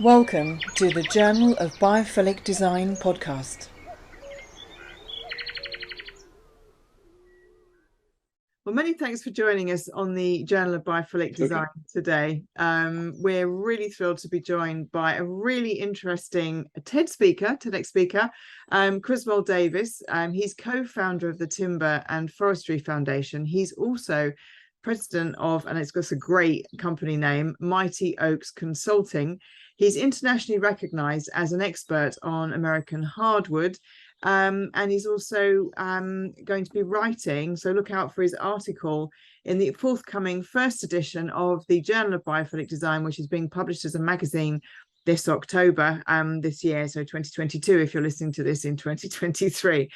Welcome to the Journal of Biophilic Design podcast. Well, many thanks for joining us on the Journal of Biophilic Design today. We're really thrilled to be joined by a really interesting TEDx speaker, Criswell Davis. He's co-founder of the Timber and Forestry Foundation. He's also president of, and it's got a great company name, Mighty Oaks Consulting. He's internationally recognized as an expert on American hardwood. And he's also going to be writing, so look out for his article in the forthcoming first edition of the Journal of Biophilic Design, which is being published as a magazine this October this year, so 2022, if you're listening to this in 2023.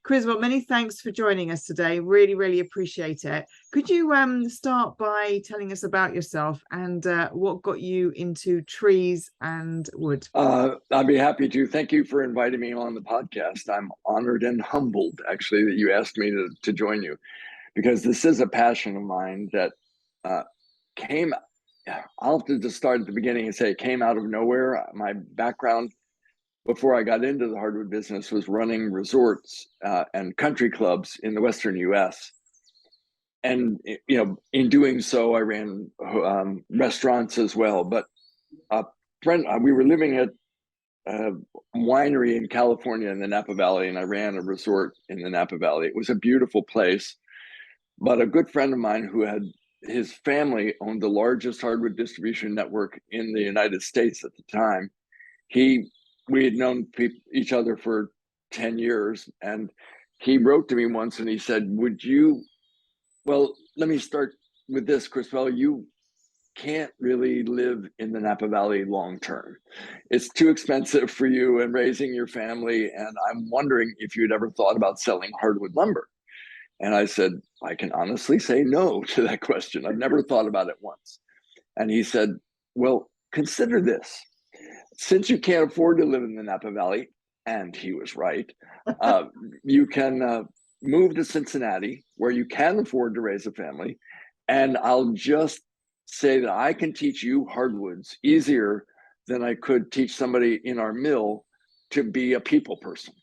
Criswell, many thanks for joining us today. Really appreciate it. Could you start by telling us about yourself and what got you into trees and wood? I'd be happy to. Thank you for inviting me on the podcast. I'm honored and humbled, actually, that you asked me to join you, because this is a passion of mine that I'll have to just start at the beginning and say it came out of nowhere. My background before I got into the hardwood business was running resorts and country clubs in the Western US. And, in doing so, I ran restaurants as well. But we were living at a winery in California in the Napa Valley, and I ran a resort in the Napa Valley. It was a beautiful place. But a good friend of mine who had his family owned the largest hardwood distribution network in the United States at the time. We had known each other for 10 years, and he wrote to me once and he said, well, let me start with this, Criswell. You can't really live in the Napa Valley long term. It's too expensive for you and raising your family. And I'm wondering if you'd ever thought about selling hardwood lumber. And I said, I can honestly say no to that question. I've never thought about it once. And he said, well, consider this. Since you can't afford to live in the Napa Valley, and he was right, you can move to Cincinnati, where you can afford to raise a family. And I'll just say that I can teach you hardwoods easier than I could teach somebody in our mill to be a people person.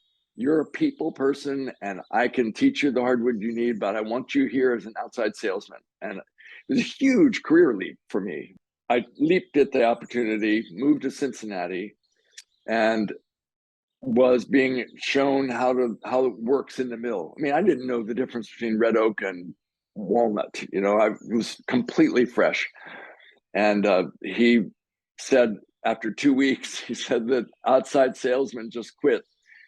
You're a people person, and I can teach you the hardwood you need, but I want you here as an outside salesman. And it was a huge career leap for me. I leaped at the opportunity, moved to Cincinnati, and was being shown how it works in the mill. I mean, I didn't know the difference between red oak and walnut. I was completely fresh. And he said, after 2 weeks, he said that outside salesman just quit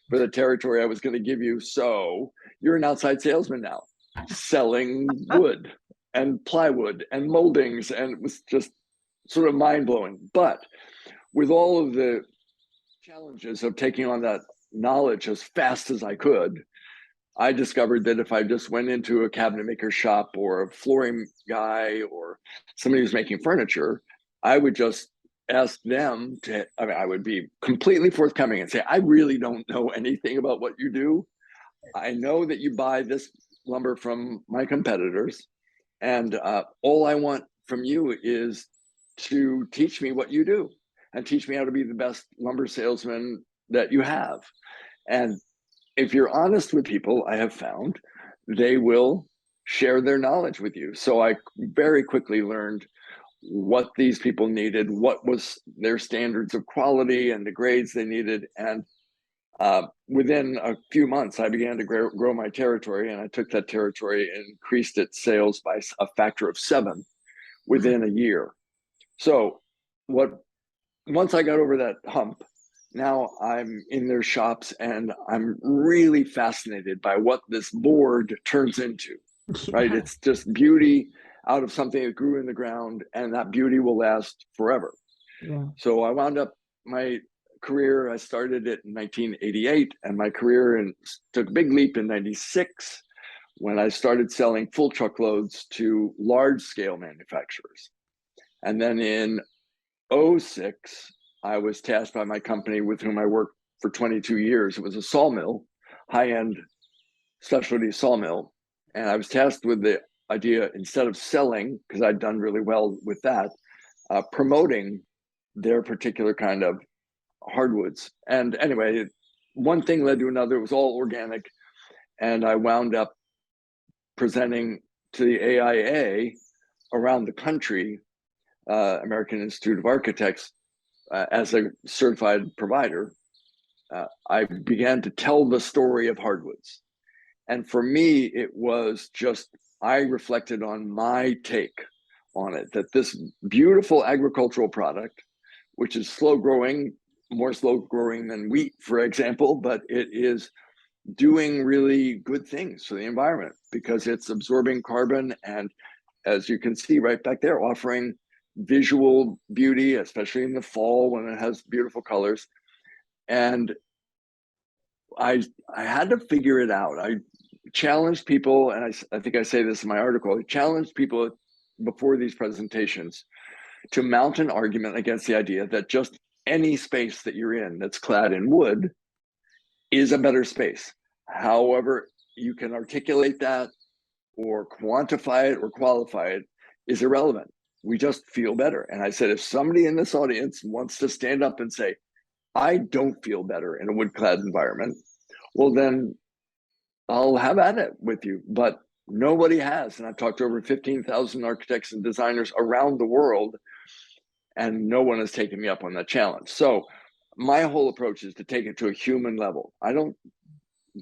for the territory I was going to give you. So you're an outside salesman now, selling wood and plywood and moldings. And it was just sort of mind-blowing. But with all of the challenges of taking on that knowledge as fast as I could, I discovered that if I just went into a cabinet maker shop or a flooring guy or somebody who's making furniture, I would just ask them I would be completely forthcoming and say, I really don't know anything about what you do. I know that you buy this lumber from my competitors, and all I want from you is to teach me what you do and teach me how to be the best lumber salesman that you have. And if you're honest with people, I have found they will share their knowledge with you. So I very quickly learned what these people needed, what was their standards of quality and the grades they needed. And within a few months, I began to grow my territory, and I took that territory and increased its sales by a factor of 7 within a year. So once I got over that hump, now I'm in their shops and I'm really fascinated by what this board turns into, right? It's just beauty out of something that grew in the ground, and that beauty will last forever. Yeah. So I wound up my career, I started it in 1988, and my career took a big leap in 96 when I started selling full truckloads to large scale manufacturers. And then in 06, I was tasked by my company with whom I worked for 22 years. It was a sawmill, high-end specialty sawmill. And I was tasked with the idea, instead of selling, because I'd done really well with that, promoting their particular kind of hardwoods. And anyway, one thing led to another. It was all organic. And I wound up presenting to the AIA around the country, American Institute of Architects, as a certified provider. I began to tell the story of hardwoods. And for me, it was just, I reflected on my take on it, that this beautiful agricultural product, which is slow growing, more slow growing than wheat, for example, but it is doing really good things for the environment because it's absorbing carbon and, as you can see right back there, offering visual beauty, especially in the fall when it has beautiful colors. And I had to figure it out. I challenged people, and I think I say this in my article, I challenged people before these presentations to mount an argument against the idea that just any space that you're in that's clad in wood is a better space. However you can articulate that or quantify it or qualify it is irrelevant. We just feel better. And I said, if somebody in this audience wants to stand up and say, I don't feel better in a wood-clad environment, well, then I'll have at it with you. But nobody has. And I've talked to over 15,000 architects and designers around the world, and no one has taken me up on that challenge. So my whole approach is to take it to a human level. I don't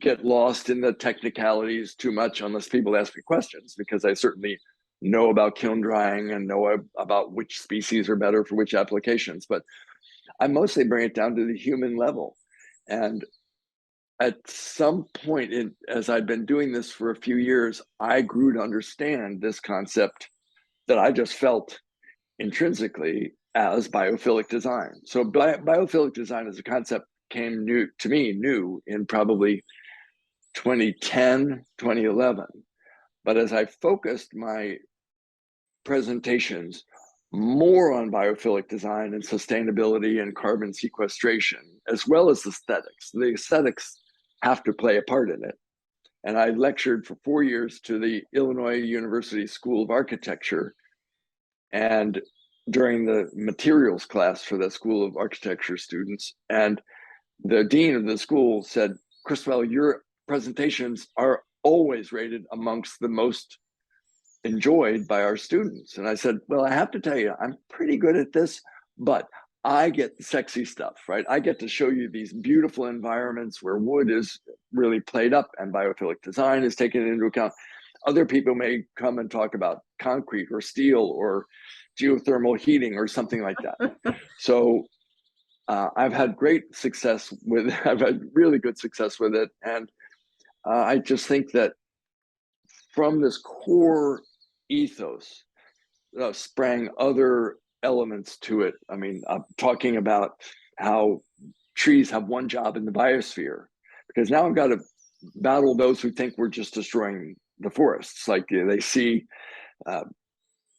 get lost in the technicalities too much unless people ask me questions, because I certainly know about kiln drying and know about which species are better for which applications. But I mostly bring it down to the human level. And at some point, as I've been doing this for a few years, I grew to understand this concept that I just felt intrinsically as biophilic design. So biophilic design as a concept came new in probably 2010, 2011. But as I focused my presentations more on biophilic design and sustainability and carbon sequestration, as well as aesthetics, the aesthetics have to play a part in it. And I lectured for 4 years to the Illinois University School of Architecture. And during the materials class for the School of Architecture students, and the dean of the school said, Criswell, your presentations are always rated amongst the most enjoyed by our students. And I said, well, I have to tell you, I'm pretty good at this, but I get the sexy stuff, right? I get to show you these beautiful environments where wood is really played up and biophilic design is taken into account. Other people may come and talk about concrete or steel or geothermal heating or something like that. So I've had great success with, I've had really good success with it. And I just think that from this core ethos sprang other elements to it. I mean, I'm talking about how trees have one job in the biosphere, because now I've got to battle those who think we're just destroying the forests. Like they see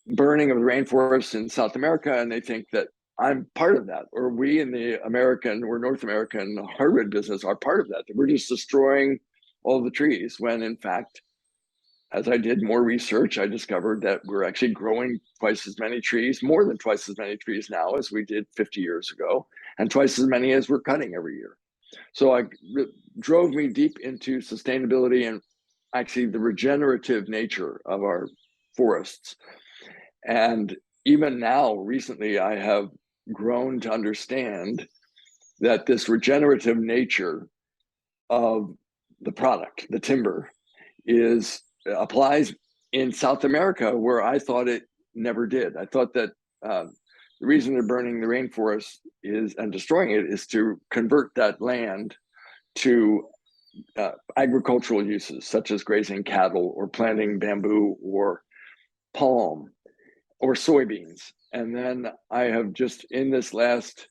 burning of the rainforests in South America, and they think that I'm part of that, or we in the American or North American hardwood business are part of that. We're just destroying all the trees, when in fact, as I did more research, I discovered that we're actually growing twice as many trees, more than twice as many trees now as we did 50 years ago, and twice as many as we're cutting every year. So it drove me deep into sustainability and actually the regenerative nature of our forests. And even now, recently, I have grown to understand that this regenerative nature of the product, the timber, applies in South America, where I thought it never did. I thought that the reason they're burning the rainforest and destroying it is to convert that land to agricultural uses, such as grazing cattle or planting bamboo or palm or soybeans. And then I have just in this last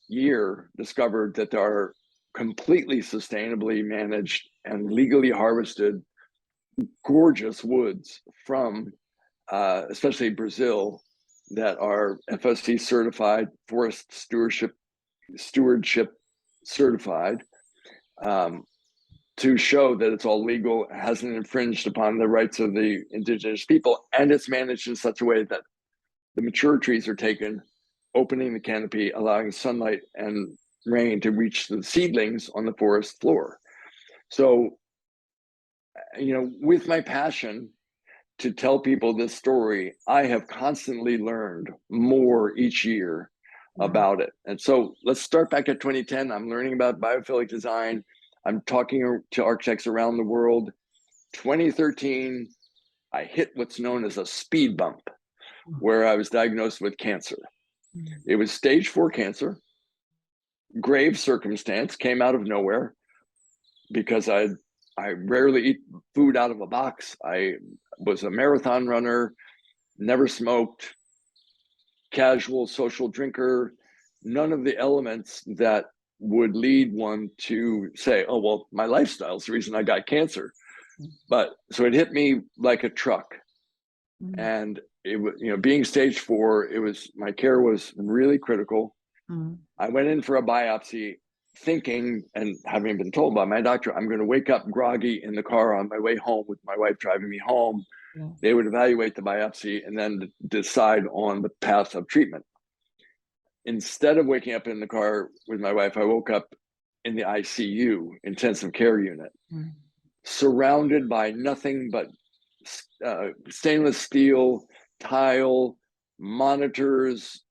year discovered that there are completely sustainably managed and legally harvested gorgeous woods from especially Brazil that are FSC certified, forest stewardship certified, to show that it's all legal, hasn't infringed upon the rights of the indigenous people, and it's managed in such a way that the mature trees are taken opening the canopy, allowing sunlight and rain to reach the seedlings on the forest floor. So, with my passion to tell people this story, I have constantly learned more each year about it. And so let's start back at 2010. I'm learning about biophilic design. I'm talking to architects around the world. 2013, I hit what's known as a speed bump, where I was diagnosed with cancer. It was stage 4 cancer, grave circumstance, came out of nowhere because I rarely eat food out of a box. I was a marathon runner, never smoked, casual social drinker, none of the elements that would lead one to say, oh, well, my lifestyle's the reason I got cancer. But so it hit me like a truck. And it was, being stage 4, my care was really critical. I went in for a biopsy thinking, and having been told by my doctor, I'm going to wake up groggy in the car on my way home with my wife driving me home. They would evaluate the biopsy and then decide on the path of treatment. Instead of waking up in the car with my wife, I woke up in the ICU, intensive care unit, surrounded by nothing but stainless steel, tile, monitors,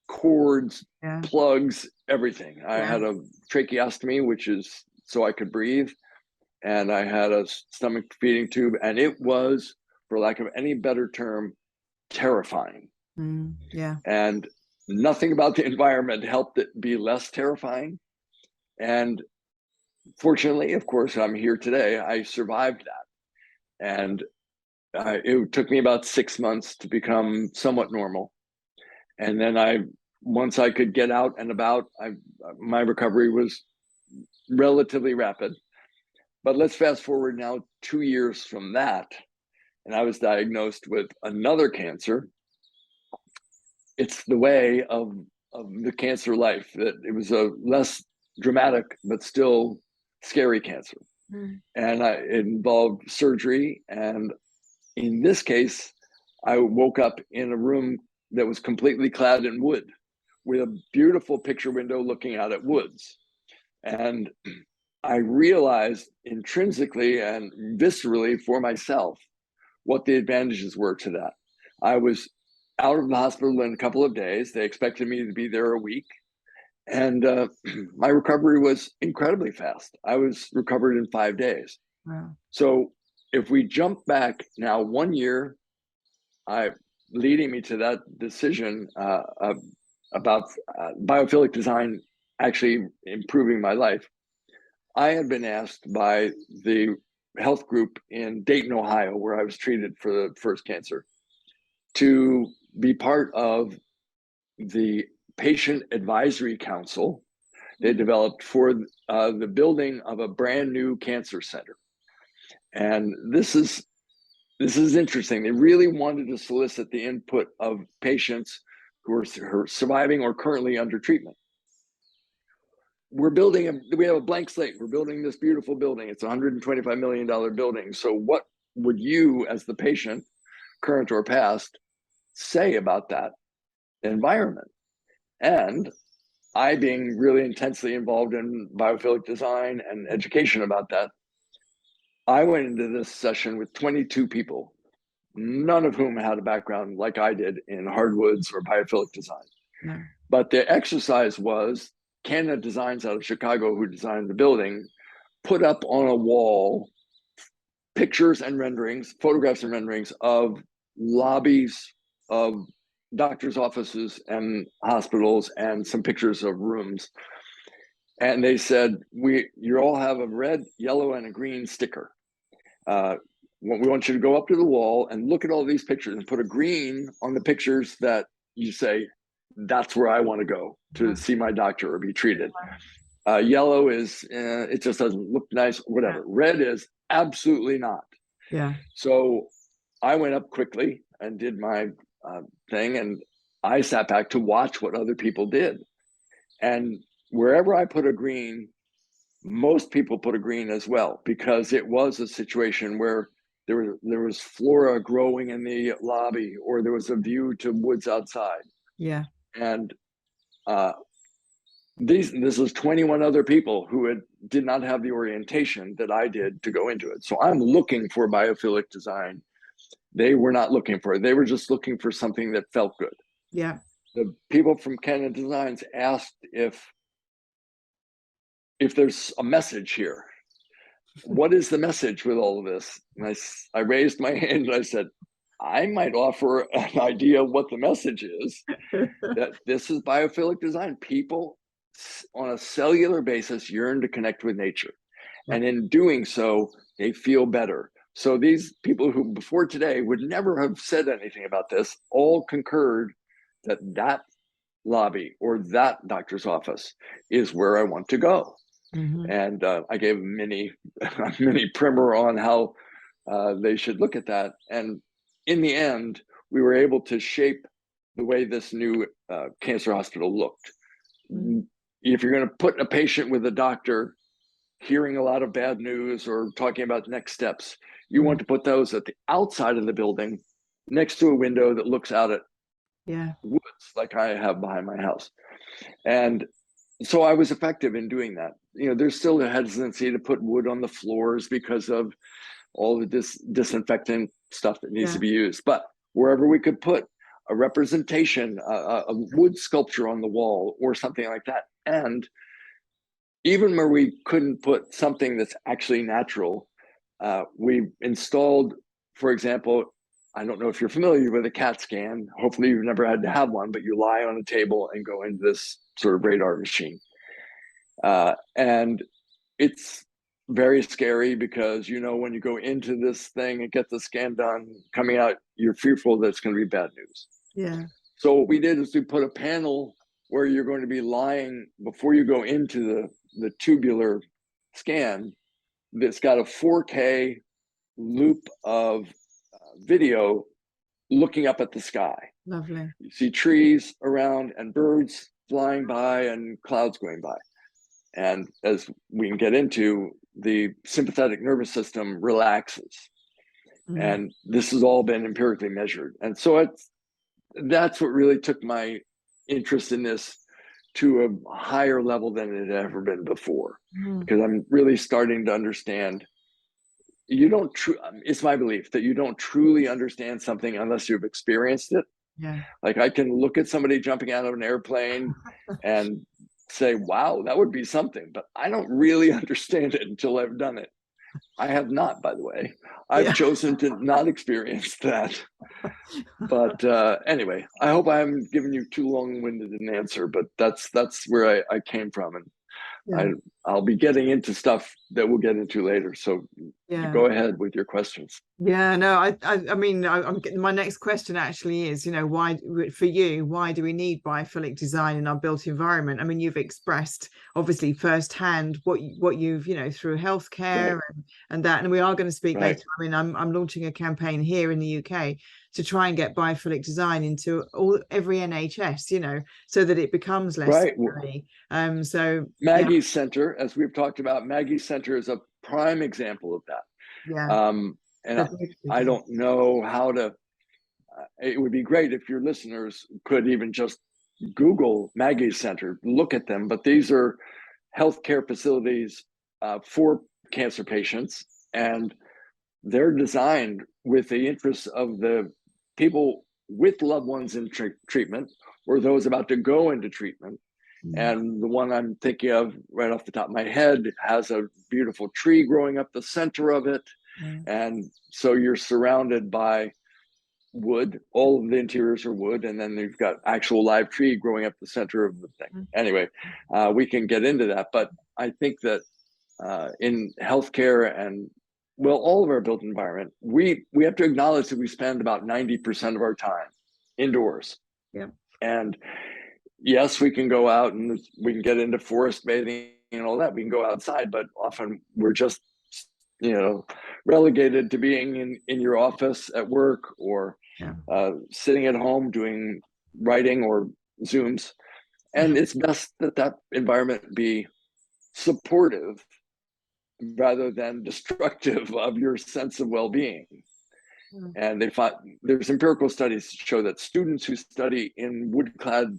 cords, plugs, everything. I had a tracheostomy, which is so I could breathe, and I had a stomach feeding tube, and it was, for lack of any better term, terrifying. And nothing about the environment helped it be less terrifying. And fortunately, of course, I'm here today. I survived that. And it took me about 6 months to become somewhat normal. And then once I could get out and about, my recovery was relatively rapid. But let's fast forward now 2 years from that, and I was diagnosed with another cancer. It's the way of the cancer life, that it was a less dramatic but still scary cancer. And it involved surgery. And in this case, I woke up in a room that was completely clad in wood, with a beautiful picture window looking out at woods. And I realized intrinsically and viscerally for myself what the advantages were to that. I was out of the hospital in a couple of days. They expected me to be there a week. And my recovery was incredibly fast. I was recovered in 5 days. Wow. So if we jump back now 1 year, leading me to that decision about biophilic design actually improving my life, I had been asked by the health group in Dayton, Ohio, where I was treated for the first cancer, to be part of the patient advisory council they developed for the building of a brand new cancer center. And this is interesting. They really wanted to solicit the input of patients who are surviving or currently under treatment. We have a blank slate. We're building this beautiful building. It's a $125 million building. So what would you, as the patient, current or past, say about that environment? And I, being really intensely involved in biophilic design and education about that, I went into this session with 22 people, none of whom had a background like I did in hardwoods or biophilic design. No. But the exercise was Canada Designs out of Chicago, who designed the building, put up on a wall pictures and renderings, photographs and renderings of lobbies of doctors' offices and hospitals, and some pictures of rooms. And they said, you all have a red, yellow, and a green sticker. We want you to go up to the wall and look at all these pictures and put a green on the pictures that you say, that's where I want to go to see my doctor or be treated. Yellow is, it just doesn't look nice, whatever. Red is absolutely not. Yeah. So I went up quickly and did my thing, and I sat back to watch what other people did. And wherever I put a green, most people put a green as well, because it was a situation where there was flora growing in the lobby, or there was a view to woods outside. Yeah. And this is 21 other people who did not have the orientation that I did to go into it. So I'm looking for biophilic design. They were not looking for it. They were just looking for something that felt good. Yeah. The people from Kiln Designs asked if there's a message here. What is the message with all of this? And I raised my hand and I said, I might offer an idea of what the message is, that this is biophilic design. People on a cellular basis yearn to connect with nature. And in doing so, they feel better. So these people who before today would never have said anything about this all concurred that that lobby or that doctor's office is where I want to go. Mm-hmm. And I gave a mini primer on how they should look at that. And in the end, we were able to shape the way this new cancer hospital looked. Mm-hmm. If you're going to put a patient with a doctor hearing a lot of bad news or talking about next steps, you want to put those at the outside of the building next to a window that looks out at woods like I have behind my house. And so I was effective in doing that. You know, there's still a hesitancy to put wood on the floors because of all the disinfectant stuff that needs to be used. But wherever we could put a representation, a wood sculpture on the wall or something like that. And even where we couldn't put something that's actually natural, we installed, for example, I don't know if you're familiar with a CAT scan. Hopefully you've never had to have one, but you lie on a table and go into this sort of radar machine. And it's very scary because, you know, when you go into this thing and get the scan done, coming out, you're fearful that it's going to be bad news. Yeah. So what we did is we put a panel where you're going to be lying before you go into the tubular scan that's got a 4K loop of video looking up at the sky. Lovely. You see trees around and birds flying by and clouds going by. And as we can get into, the sympathetic nervous system relaxes. Mm-hmm. And this has all been empirically measured. And so that's what really took my interest in this to a higher level than it had ever been before. Mm-hmm. Because I'm really starting to understand, it's my belief that you don't truly understand something unless you've experienced it. Yeah. Like I can look at somebody jumping out of an airplane and say, wow, that would be something, but I don't really understand it until I've done it. I have not, by the way. I've chosen to not experience that. But anyway, I hope I haven't given you too long-winded an answer, but that's where I came from. And I'll be getting into stuff that we'll get into later. So go ahead with your questions. Yeah, no, I mean, I'm getting, my next question actually is, you know, why do we need biophilic design in our built environment? I mean, you've expressed obviously firsthand what you've, you know, through healthcare and that, and we are going to speak later. I mean, I'm launching a campaign here in the UK to try and get biophilic design into every NHS, you know, so that it becomes less scary. So Maggie's Center, as we've talked about, Maggie's Center is a prime example of that. Yeah. And I don't know how to, it would be great if your listeners could even just Google Maggie's Center, look at them, but these are healthcare facilities for cancer patients, and they're designed with the interests of the people with loved ones in treatment or those about to go into treatment. Mm-hmm. And the one I'm thinking of right off the top of my head has a beautiful tree growing up the center of it. Mm-hmm. And so you're surrounded by wood. All of the interiors are wood, and then you've got actual live tree growing up the center of the thing. Mm-hmm. Anyway, we can get into that, but I think that in healthcare and all of our built environment, we have to acknowledge that we spend about 90% of our time indoors. Yeah. And yes, we can go out and we can get into forest bathing and all that. We can go outside, but often we're just, you know, relegated to being in your office at work or sitting at home doing writing or Zooms. And it's best that environment be supportive rather than destructive of your sense of well-being. And they found there's empirical studies show that students who study in wood-clad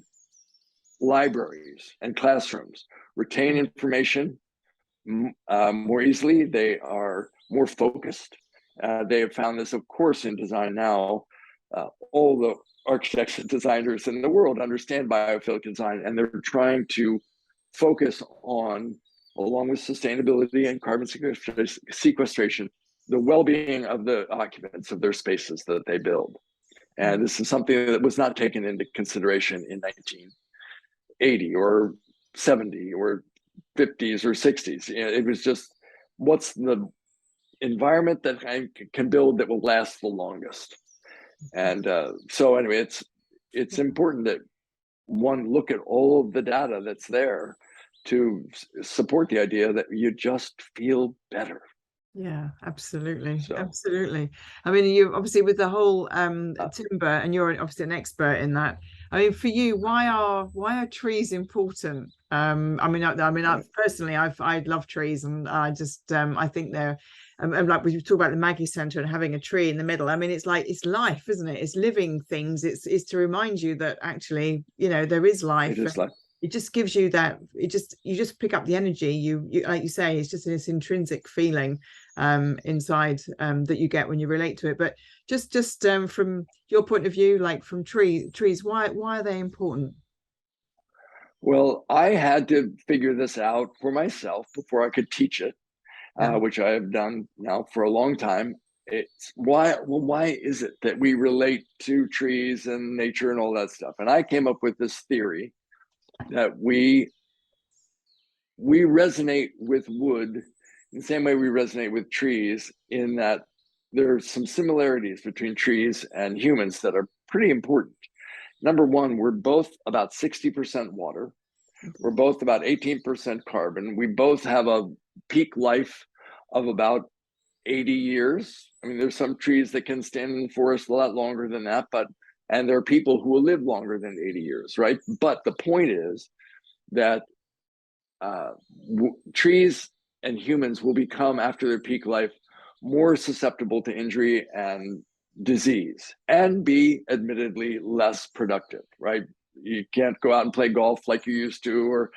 libraries and classrooms retain information more easily. They are more focused. They have found this, of course, in design now. All the architects and designers in the world understand biophilic design, and they're trying to focus on, along with sustainability and carbon sequestration, the well-being of the occupants of their spaces that they build. And this is something that was not taken into consideration in 1980 or 70 or 50s or 60s. It was just, what's the environment that I can build that will last the longest? And so anyway, it's important that one look at all of the data that's there to support the idea that you just feel better. Yeah, absolutely. So. Absolutely. I mean, you obviously with the whole timber, and you're obviously an expert in that. I mean, for you, why are trees important? I personally, I love trees, and I just I think they're and like we talk about the Maggie Centre and having a tree in the middle. I mean, it's like, it's life, isn't it? It's living things. It's to remind you that actually, you know, there is life. It is life. It just gives you that, you just pick up the energy. You like you say, it's just this intrinsic feeling inside that you get when you relate to it. But just from your point of view, like from trees, why are they important? Well, I had to figure this out for myself before I could teach it, which I have done now for a long time. It's why is it that we relate to trees and nature and all that stuff? And I came up with this theory that we resonate with wood in the same way we resonate with trees, in that there's some similarities between trees and humans that are pretty important. Number one, we're both about 60% water. We're both about 18% carbon. We both have a peak life of about 80 years. I mean, there's some trees that can stand in the forest a lot longer than that, and there are people who will live longer than 80 years, right? But the point is that trees and humans will become, after their peak life, more susceptible to injury and disease, and be admittedly less productive, right? You can't go out and play golf like you used to, or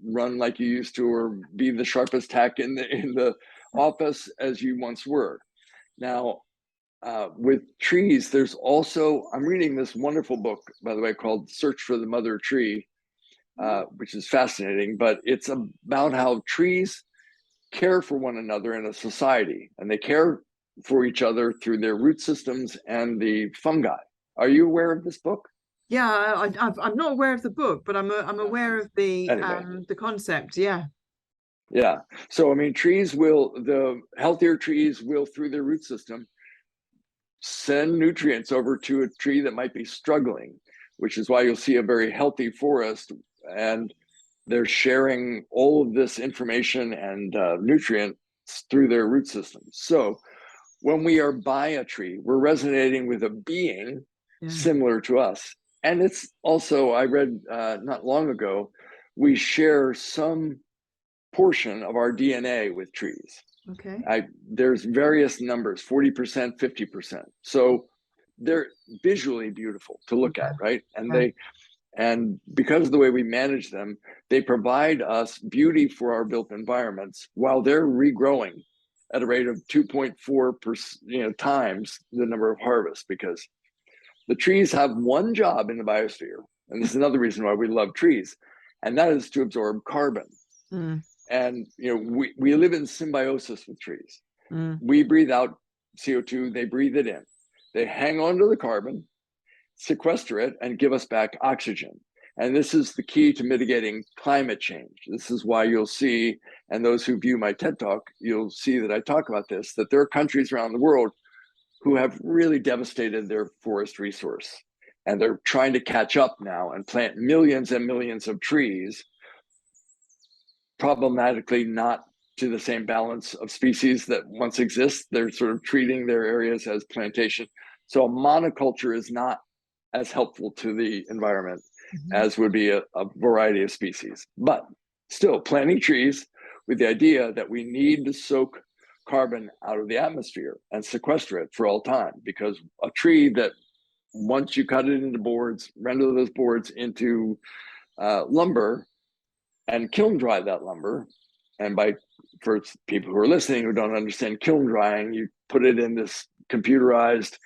run like you used to, or be the sharpest tack in the office as you once were. Now, with trees, there's also, I'm reading this wonderful book, by the way, called Search for the Mother Tree, which is fascinating, but it's about how trees care for one another in a society, and they care for each other through their root systems and the fungi. Are you aware of this book? Yeah, I'm not aware of the book, but I'm aware of the concept. Yeah. Yeah. So I mean, the healthier trees will, through their root system, send nutrients over to a tree that might be struggling, which is why you'll see a very healthy forest, and they're sharing all of this information and nutrients through their root system. So when we are by a tree, we're resonating with a being similar to us. And it's also, I read not long ago, we share some portion of our DNA with trees. Okay. There's various numbers, 40%, 50%. So they're visually beautiful to look at, right? And because of the way we manage them, they provide us beauty for our built environments while they're regrowing at a rate of 2.4 times the number of harvests, because the trees have one job in the biosphere, and this is another reason why we love trees, and that is to absorb carbon. And we live in symbiosis with trees. We breathe out CO2, they breathe it in. They hang on to the carbon, sequester it, and give us back oxygen. And this is the key to mitigating climate change. This is why you'll see, and those who view my TED Talk, you'll see that I talk about this, that there are countries around the world who have really devastated their forest resource. And they're trying to catch up now and plant millions and millions of trees, problematically not to the same balance of species that once exist. They're sort of treating their areas as plantation. So a monoculture is not as helpful to the environment as would be a variety of species. But still, planting trees with the idea that we need to soak carbon out of the atmosphere and sequester it for all time, because a tree that, once you cut it into boards, render those boards into lumber and kiln dry that lumber. And for people who are listening who don't understand kiln drying, you put it in this computerized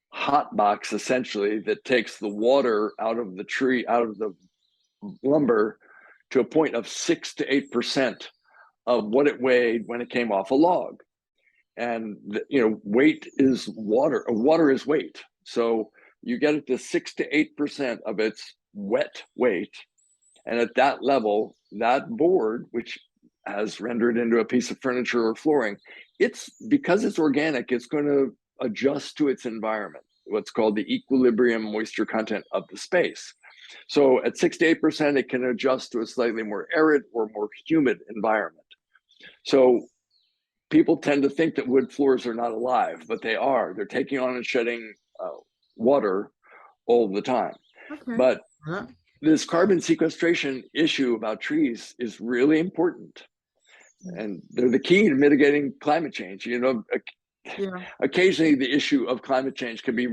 hot box essentially that takes the water out of the tree, out of the lumber, to a point of 6 to 8% of what it weighed when it came off a log. And weight is water. Water is weight. So you get it to 6 to 8% of its wet weight. And at that level, that board, which has rendered into a piece of furniture or flooring, because it's organic, it's going to adjust to its environment, what's called the equilibrium moisture content of the space. So at 6 to 8%, it can adjust to a slightly more arid or more humid environment. So people tend to think that wood floors are not alive, but they are. They're taking on and shedding water all the time. Okay. But this carbon sequestration issue about trees is really important. And they're the key to mitigating climate change. Occasionally the issue of climate change can be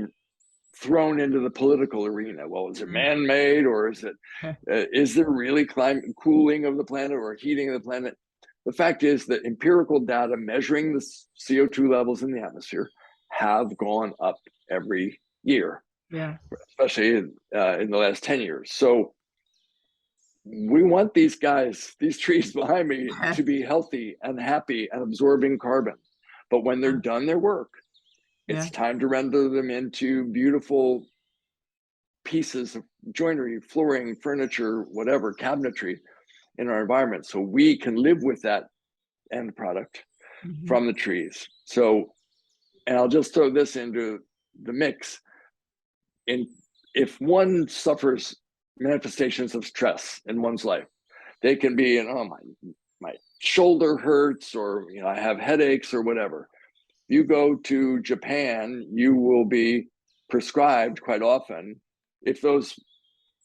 thrown into the political arena. Well, is it man-made, or is there really cooling of the planet or heating of the planet? The fact is that empirical data measuring the CO2 levels in the atmosphere have gone up every year, especially in the last 10 years. So we want these trees behind me to be healthy and happy and absorbing carbon. But when they're done their work, it's time to render them into beautiful pieces of joinery, flooring, furniture, whatever, cabinetry in our environment, so we can live with that end product from the trees. So, and I'll just throw this into the mix. If one suffers manifestations of stress in one's life, they can be my shoulder hurts, or I have headaches or whatever. You go to Japan, you will be prescribed quite often, if those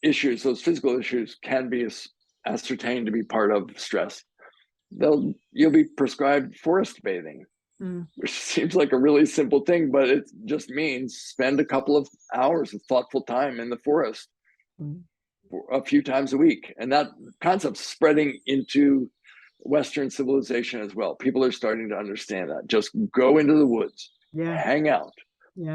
physical issues can be ascertained to be part of stress, you'll be prescribed forest bathing, which seems like a really simple thing, but it just means spend a couple of hours of thoughtful time in the forest a few times a week. And that concept's spreading into Western civilization as well. People are starting to understand that. Just go into the woods, hang out,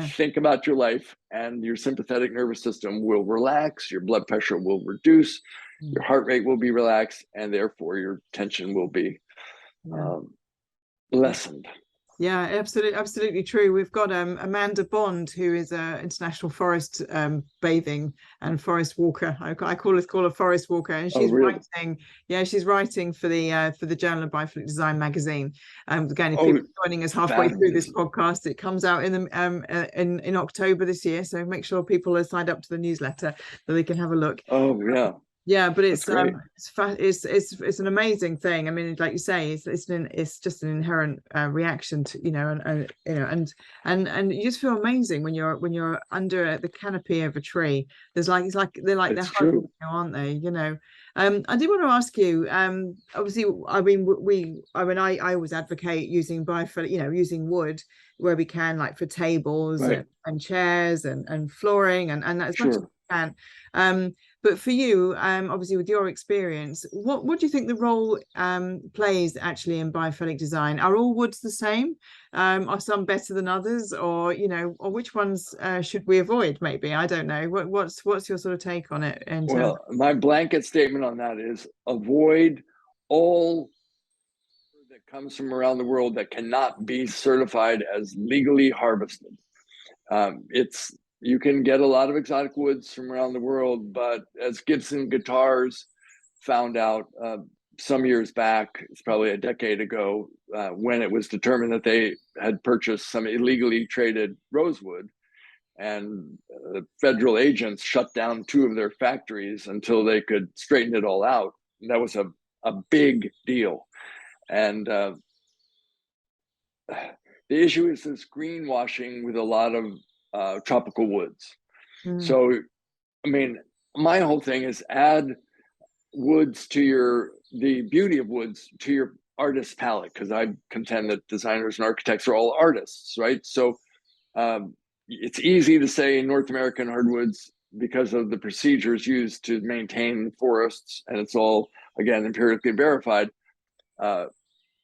think about your life, and your sympathetic nervous system will relax, your blood pressure will reduce, your heart rate will be relaxed, and therefore your tension will be lessened. Yeah, absolutely true. We've got Amanda Bond, who is an international forest bathing and forest walker. I call her forest walker, and she's writing. Yeah, she's writing for the Journal of Biophilic Design magazine. Again, if people are joining us halfway through this podcast, it comes out in October this year. So make sure people are signed up to the newsletter so they can have a look. Oh yeah. Yeah, but it's an amazing thing. I mean, like you say, it's just an inherent reaction to and you just feel amazing when you're under the canopy of a tree. They're they're home, aren't they? I did want to ask you. Obviously, I mean, I always advocate using Biophilic, using wood where we can, like for tables and chairs and flooring and as much as we can. But for you, obviously with your experience, what do you think the role plays actually in biophilic design? Are all woods the same? Are some better than others, or which ones should we avoid? Maybe, I don't know. What's your sort of take on it? Well, my blanket statement on that is avoid all that comes from around the world that cannot be certified as legally harvested. You can get a lot of exotic woods from around the world, but as Gibson Guitars found out some years back, it's probably a decade ago, when it was determined that they had purchased some illegally traded rosewood, and federal agents shut down 2 of their factories until they could straighten it all out. And that was a big deal. And the issue is this greenwashing with a lot of tropical woods. So, I mean, my whole thing is add woods to the beauty of woods to your artist palette, because I contend that designers and architects are all artists, right? So it's easy to say North American hardwoods, because of the procedures used to maintain forests, and it's all, again, empirically verified.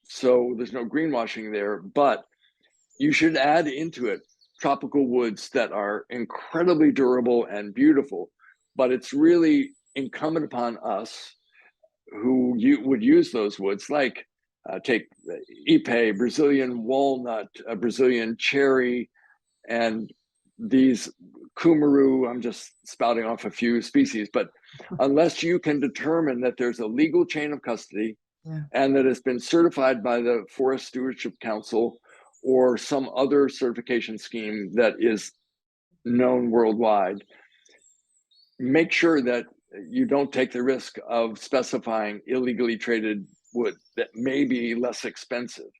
So there's no greenwashing there, but you should add into it tropical woods that are incredibly durable and beautiful. But it's really incumbent upon us who would use those woods, like take ipe, Brazilian walnut, Brazilian cherry, and these kumaru. I'm just spouting off a few species, but unless you can determine that there's a legal chain of custody and that it's been certified by the Forest Stewardship Council or some other certification scheme that is known worldwide, make sure that you don't take the risk of specifying illegally traded wood that may be less expensive.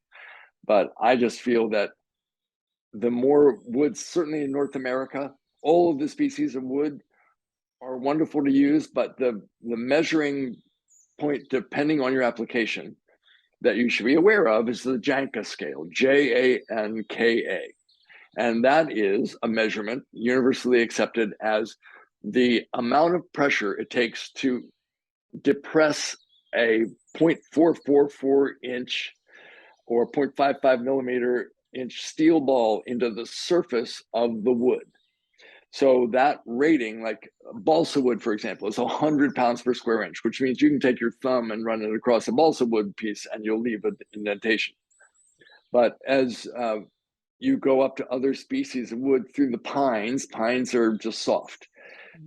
But I just feel that the more woods, certainly in North America, all of the species of wood are wonderful to use, but the measuring point, depending on your application, that you should be aware of is the Janka scale, Janka. And that is a measurement universally accepted as the amount of pressure it takes to depress a 0.444 inch or 0.55 millimeter inch steel ball into the surface of the wood. So that rating, like balsa wood, for example, is 100 pounds per square inch, which means you can take your thumb and run it across a balsa wood piece and you'll leave an indentation. But as you go up to other species of wood through the pines are just soft.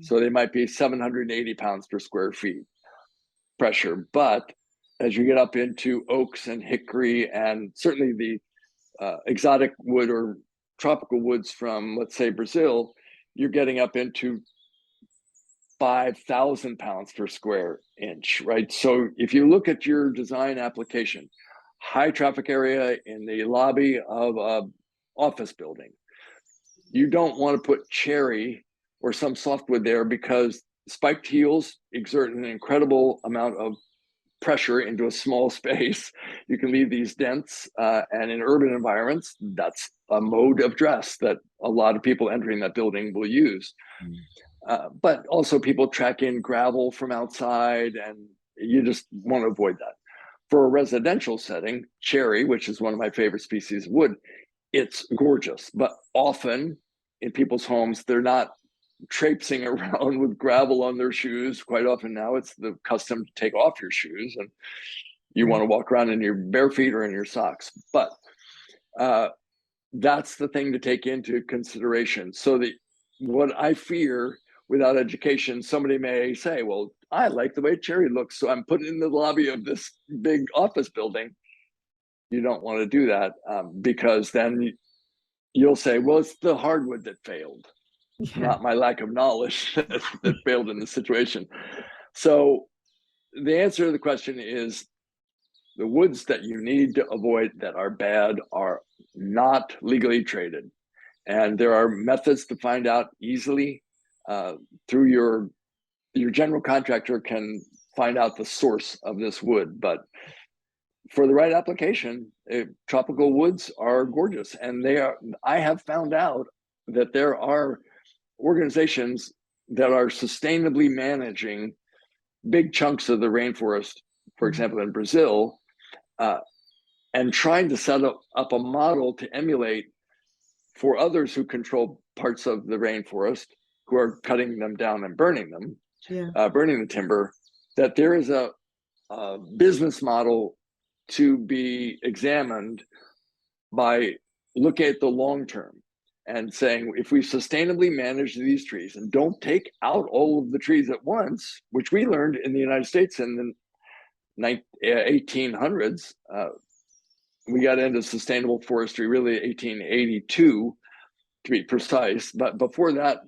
So they might be 780 pounds per square feet pressure. But as you get up into oaks and hickory, and certainly the exotic wood or tropical woods from, let's say, Brazil, you're getting up into 5,000 pounds per square inch, right? So if you look at your design application, high traffic area in the lobby of an office building, you don't want to put cherry or some softwood there because spiked heels exert an incredible amount of pressure into a small space. You can leave these dents, and in urban environments, that's a mode of dress that a lot of people entering that building will use. But also people track in gravel from outside, and you just want to avoid that. For a residential setting, cherry, which is one of my favorite species of wood, it's gorgeous, but often in people's homes, they're not traipsing around with gravel on their shoes. Quite often now it's the custom to take off your shoes and you want to walk around in your bare feet or in your socks. But that's the thing to take into consideration. So that what I fear, without education, somebody may say, well, I like the way cherry looks, so I'm putting it in the lobby of this big office building. You don't want to do that because then you'll say, well, it's the hardwood that failed. Not my lack of knowledge that failed in the situation. So the answer to the question is the woods that you need to avoid that are bad are not legally traded. And there are methods to find out easily through your general contractor can find out the source of this wood. But for the right application, tropical woods are gorgeous. And I have found out that there are organizations that are sustainably managing big chunks of the rainforest, for example, in Brazil, and trying to set up a model to emulate for others who control parts of the rainforest, who are cutting them down and burning them, burning the timber, that there is a business model to be examined by looking at the long term and saying, if we sustainably manage these trees and don't take out all of the trees at once, which we learned in the United States in the 1800s, we got into sustainable forestry really 1882 to be precise. But before that,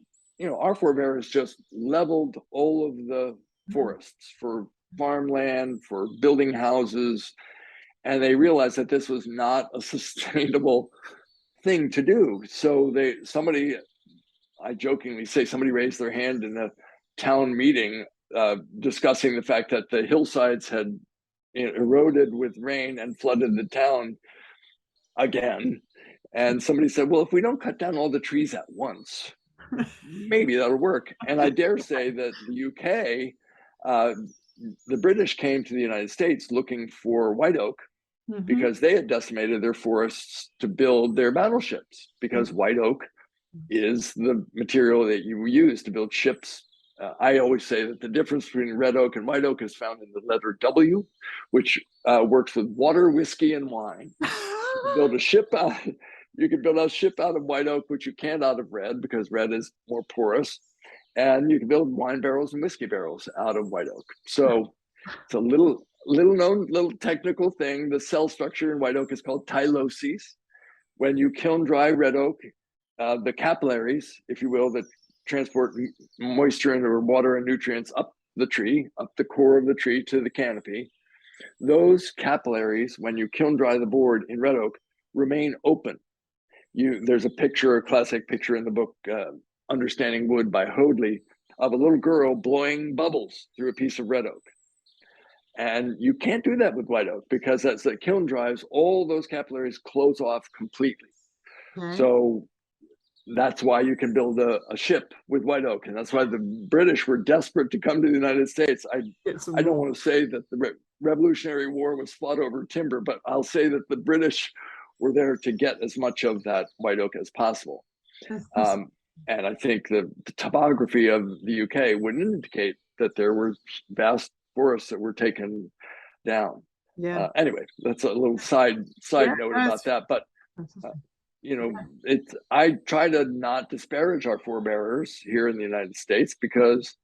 our forebears just leveled all of the forests for farmland, for building houses, and they realized that this was not a sustainable thing to do. So I jokingly say somebody raised their hand in a town meeting discussing the fact that the hillsides had eroded with rain and flooded the town again. And somebody said, well, if we don't cut down all the trees at once, maybe that'll work. And I dare say that the UK, the British came to the United States looking for white oak because they had decimated their forests to build their battleships, because white oak is the material that you use to build ships. I always say that the difference between red oak and white oak is found in the letter W, which works with water, whiskey, and wine. You can build a ship out. You can build a ship out of white oak, which you can't out of red because red is more porous. And you can build wine barrels and whiskey barrels out of white oak. So it's a little known, little technical thing. The cell structure in white oak is called tyloses. When you kiln dry red oak, the capillaries, if you will, that transport moisture or water and nutrients up the tree, up the core of the tree to the canopy, those capillaries, when you kiln dry the board in red oak, remain open. There's a picture, a classic picture in the book, Understanding Wood by Hoadley, of a little girl blowing bubbles through a piece of red oak. And you can't do that with white oak, because as the kiln dries, all those capillaries close off completely. So that's why you can build a ship with white oak. And that's why the British were desperate to come to the United States. I don't want to say that the Revolutionary War was fought over timber, but I'll say that the British were there to get as much of that white oak as possible. And I think the topography of the UK would indicate that there were vast forests that were taken down. Anyway, that's a little side note about that. But I try to not disparage our forebearers here in the United States, because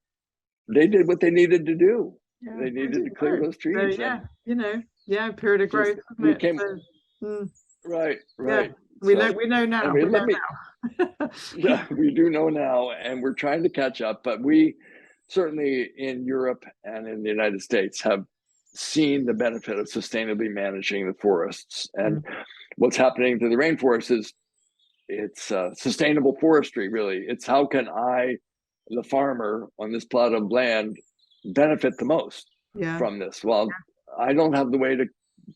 they did what they needed to do. They needed to clear those trees. Period of growth. Right. We know now. Yeah, we do know now, and we're trying to catch up. But we certainly in Europe and in the United States have seen the benefit of sustainably managing the forests. And what's happening to the rainforest is it's sustainable forestry, really. It's how can I, the farmer on this plot of land, benefit the most from this? Well, I don't have the way to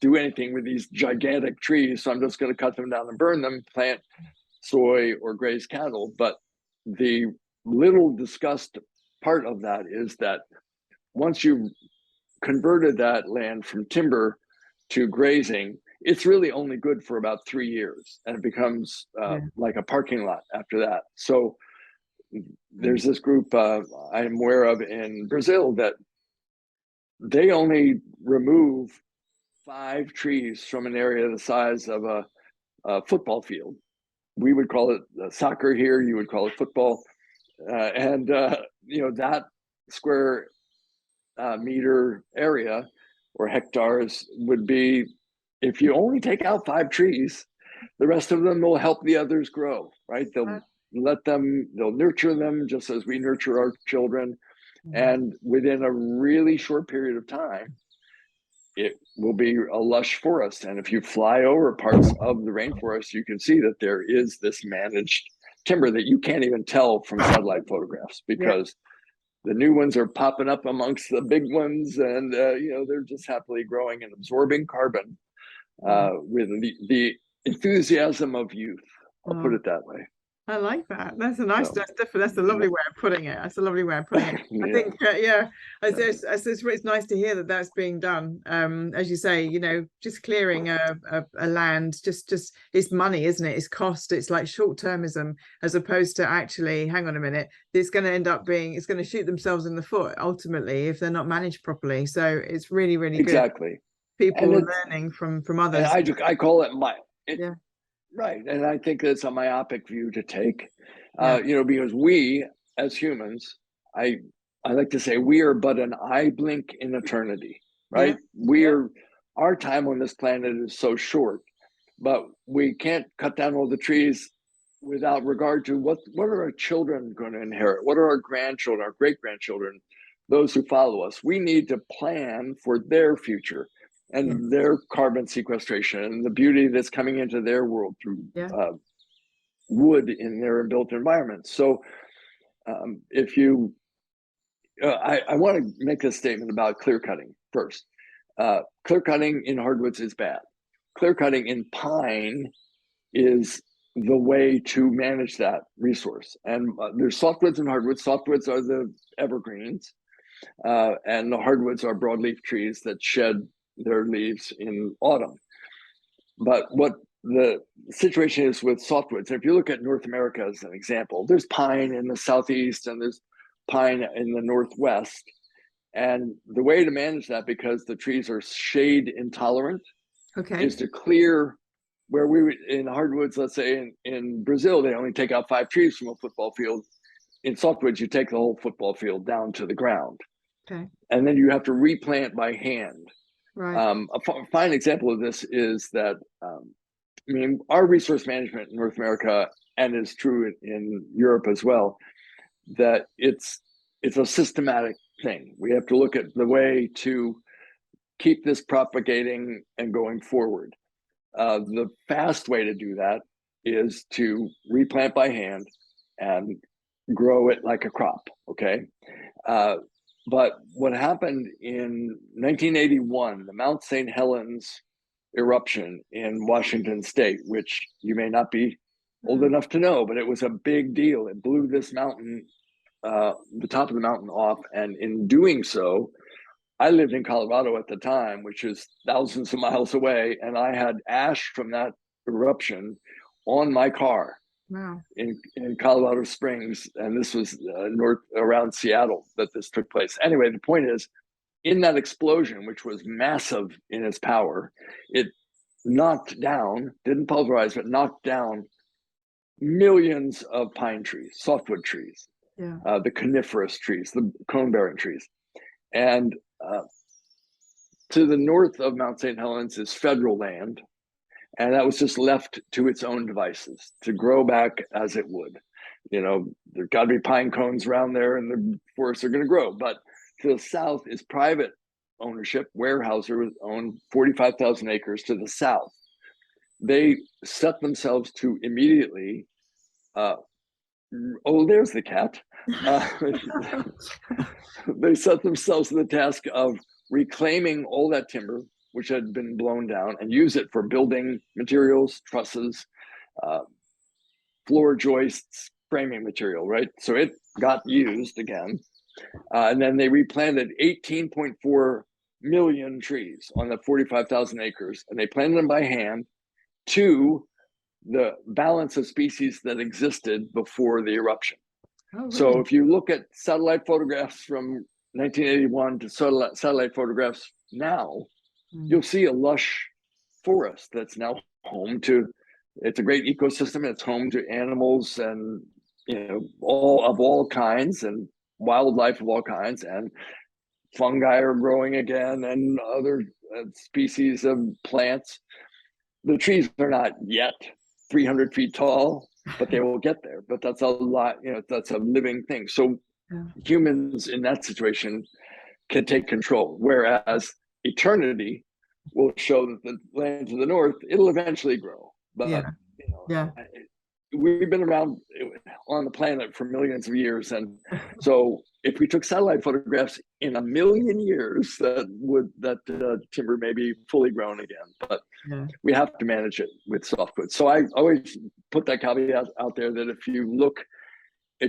do anything with these gigantic trees, so I'm just going to cut them down and burn them, plant soy or graze cattle. But the little discussed part of that is that once you've converted that land from timber to grazing, it's really only good for about 3 years, and it becomes like a parking lot after that. So there's this group I'm aware of in Brazil that they only remove 5 trees from an area the size of a football field. We would call it soccer here, you would call it football. That square meter area or hectares would be, if you only take out 5 trees, the rest of them will help the others grow, right? They'll nurture them just as we nurture our children. And within a really short period of time, it will be a lush forest. And if you fly over parts of the rainforest, you can see that there is this managed timber that you can't even tell from satellite photographs, because the new ones are popping up amongst the big ones, and they're just happily growing and absorbing carbon with the enthusiasm of youth. I'll put it that way. I like that. That's a nice. That's a lovely way of putting it. That's a lovely way of putting it. I think, it's nice to hear that that's being done. As you say, just clearing a land, just it's money, isn't it? It's cost. It's like short-termism, as opposed to actually, hang on a minute, it's going to end up being, it's going to shoot themselves in the foot ultimately if they're not managed properly. So it's really, really good. People learning from others. I call it right. And I think that's a myopic view to take, because we as humans, I like to say, we are but an eye blink in eternity, right? Our time on this planet is so short, but we can't cut down all the trees without regard to what are our children going to inherit? What are our grandchildren, our great-grandchildren, those who follow us? We need to plan for their future and their carbon sequestration and the beauty that's coming into their world through wood in their built environments. So if you, I want to make a statement about clear cutting first. Clear cutting in hardwoods is bad. Clear cutting in pine is the way to manage that resource. And there's softwoods and hardwoods. Softwoods are the evergreens, and the hardwoods are broadleaf trees that shed their leaves in autumn. But what the situation is with softwoods, if you look at North America as an example, there's pine in the southeast and there's pine in the northwest. And the way to manage that, because the trees are shade intolerant, is to clear where we would, in hardwoods, let's say in Brazil, they only take out 5 trees from a football field. In softwoods, you take the whole football field down to the ground. And then you have to replant by hand. A fine example of this is that, I mean, our resource management in North America, and is true in Europe as well, that it's a systematic thing. We have to look at the way to keep this propagating and going forward. The fast way to do that is to replant by hand and grow it like a crop, okay? But what happened in 1981, the Mount St. Helens eruption in Washington State, which you may not be old enough to know, but it was a big deal. It blew this mountain, the top of the mountain off. And in doing so, I lived in Colorado at the time, which is thousands of miles away, and I had ash from that eruption on my car in Colorado Springs. And this was north around Seattle that this took place. Anyway, the point is, in that explosion, which was massive in its power, it knocked down, didn't pulverize, but knocked down millions of pine trees, softwood trees, the coniferous trees, the cone-bearing trees. And to the north of Mount St. Helens is federal land, and that was just left to its own devices to grow back as it would. You know, there's got to be pine cones around there, and the forests are going to grow. But to the south is private ownership. Weyerhaeuser owned 45,000 acres to the south. They set themselves to immediately. There's the cat. They set themselves to the task of reclaiming all that timber which had been blown down and use it for building materials, trusses, floor joists, framing material, right? So it got used again. And then they replanted 18.4 million trees on the 45,000 acres, and they planted them by hand to the balance of species that existed before the eruption. Really? So if you look at satellite photographs from 1981 to satellite photographs now, you'll see a lush forest that's now home to, it's a great ecosystem. It's home to animals and, you know, all kinds, and wildlife of all kinds, and fungi are growing again, and other species of plants. The trees are not yet 300 feet tall, but they will get there. But that's a lot, you know, that's a living thing. So humans in that situation can take control, whereas eternity will show that the land to the north, it'll eventually grow. But you know, we've been around on the planet for millions of years, and so if we took satellite photographs in a million years, that timber may be fully grown again. But we have to manage it with softwood. So I always put that caveat out there that if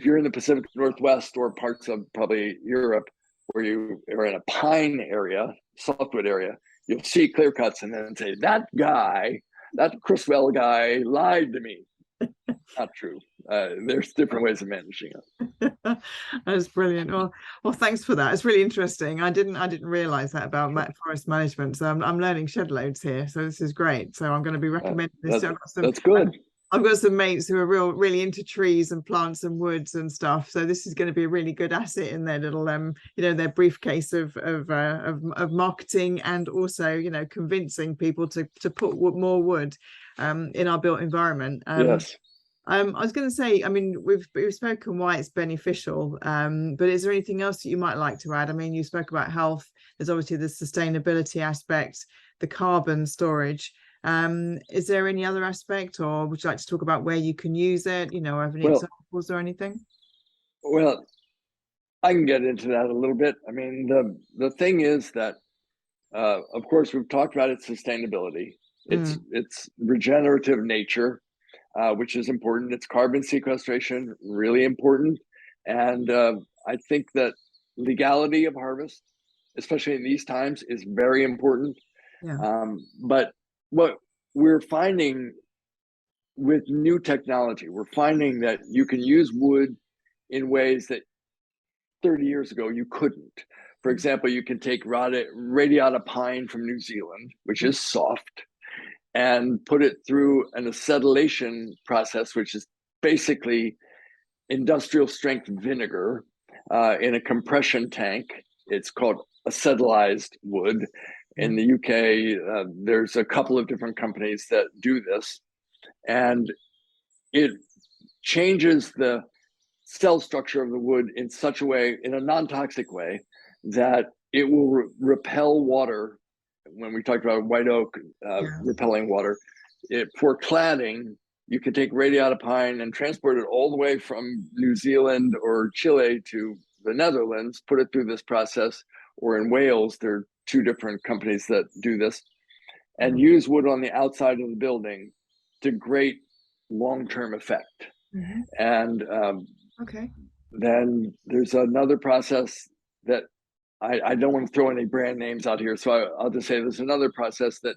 you're in the Pacific Northwest or parts of probably Europe where you are in a pine area, softwood area, you'll see clear cuts and then say, that Criswell guy lied to me. Not true. There's different ways of managing it. That's brilliant. Well, thanks for that. It's really interesting. I didn't realize that about forest management. So I'm learning shed loads here. So this is great. So I'm going to be recommending this. That's good. I've got some mates who are really into trees and plants and woods and stuff. So this is going to be a really good asset in their little, their briefcase of marketing, and also, convincing people to put more wood in our built environment. Yes. I was going to say, we've spoken why it's beneficial, but is there anything else that you might like to add? You spoke about health. There's obviously the sustainability aspect, the carbon storage. Is there any other aspect, or would you like to talk about where you can use it? Have any examples or anything? Well, I can get into that a little bit. The thing is that, of course, we've talked about its sustainability. It's regenerative nature. which is important. It's carbon sequestration, really important. And I think that legality of harvest, especially in these times, is very important. Yeah. But what we're finding with new technology, we're finding that you can use wood in ways that 30 years ago you couldn't. For example, you can take radiata pine from New Zealand, which is soft, and put it through an acetylation process, which is basically industrial strength vinegar in a compression tank. It's called acetylized wood. In the UK, there's a couple of different companies that do this, and it changes the cell structure of the wood in such a way, in a non-toxic way, that it will repel water. When we talked about white oak repelling water, for cladding, you can take radiata pine and transport it all the way from New Zealand or Chile to the Netherlands, put it through this process, or in Wales, there are 2 different companies that do this, and use wood on the outside of the building to great long-term effect. And then there's another process that I don't want to throw any brand names out here, so I'll just say there's another process that